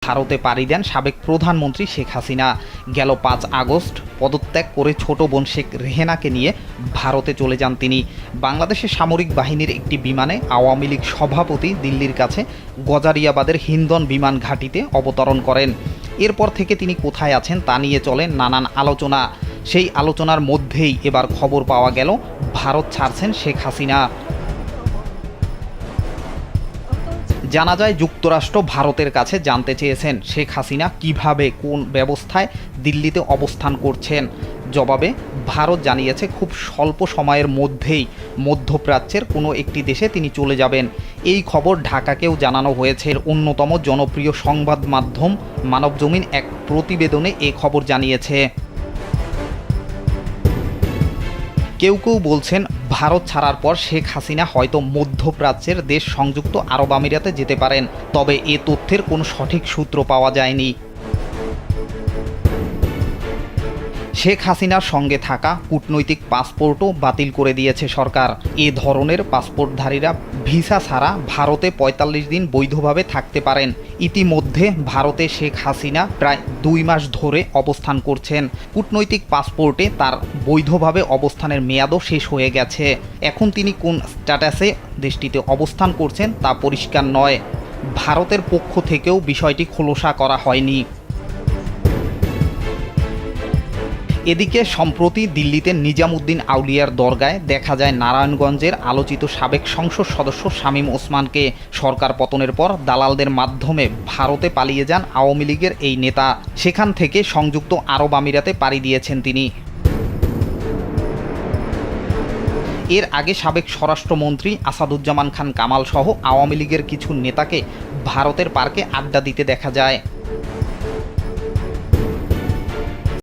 ভারতে পাড়ি দেন সাবেক প্রধানমন্ত্রী শেখ হাসিনা। গেল ৫ আগস্ট পদত্যাগ করে ছোট বোন শেখ রেহেনাকে নিয়ে ভারতে চলে যান তিনি। বাংলাদেশের সামরিক বাহিনীর একটি বিমানে আওয়ামী লীগ সভাপতি দিল্লির কাছে গজারিয়াবাদের হিন্দন বিমান ঘাঁটিতে অবতরণ করেন। এরপর থেকে তিনি কোথায় আছেন তা নিয়ে চলে নানান আলোচনা। সেই আলোচনার মধ্যেই এবার খবর পাওয়া গেল ভারত ছাড়ছেন শেখ হাসিনা। জানা যায় যুক্তরাষ্ট্র ভারতের কাছে জানতে চেয়েছেন শেখ হাসিনা কিভাবে কোন ব্যবস্থায় দিল্লিতে অবস্থান করছেন। জবাবে ভারত জানিয়েছে খুব স্বল্প সময়ের মধ্যেই মধ্যপ্রাচ্যের কোনো একটি দেশে তিনি চলে যাবেন। এই খবর ঢাকাকেও জানানো হয়েছে। অন্যতম জনপ্রিয় সংবাদ মাধ্যম মানবজমিন এক প্রতিবেদনে এ খবর জানিয়েছে। কেউ কেউ বলছেন ভারত ছাড়ার পর শেখ হাসিনা হয়তো মধ্যপ্রাচ্যের দেশ সংযুক্ত আরব আমিরাতে যেতে পারেন, তবে এ তথ্যের কোনো সঠিক সূত্র পাওয়া যায়নি। শেখ হাসিনার সঙ্গে থাকা কূটনৈতিক পাসপোর্টও বাতিল করে দিয়েছে সরকার। এ ধরনের পাসপোর্টধারীরা ভিসা ছাড়া ভারতে ৪৫ দিন বৈধভাবে থাকতে পারেন। ইতিমধ্যে ভারতে শেখ হাসিনা প্রায় ২ মাস ধরে অবস্থান করছেন। কূটনৈতিক পাসপোর্টে তার বৈধভাবে অবস্থানের মেয়াদও শেষ হয়ে গেছে। এখন তিনি কোন স্ট্যাটাসে দেশটিতে অবস্থান করছেন তা পরিষ্কার নয়। ভারতের পক্ষ থেকেও বিষয়টি খোলসা করা হয়নি। এদিকে সম্প্রতি দিল্লিতে নিজামুদ্দিন আউলিয়ার দরগায় দেখা যায় নারায়ণগঞ্জের আলোচিত সাবেক সংসদ সদস্য শামীম ওসমানকে। সরকার পতনের পর দালালদের মাধ্যমে ভারতে পালিয়ে যান আওয়ামী লীগের এই নেতা। সেখান থেকে সংযুক্ত আরব আমিরাতে পাড়ি দিয়েছেন তিনি। এর আগে সাবেক স্বরাষ্ট্রমন্ত্রী আসাদুজ্জামান খান কামাল সহ আওয়ামী লীগের কিছু নেতাকে ভারতের পার্কে আড্ডা দিতে দেখা যায়।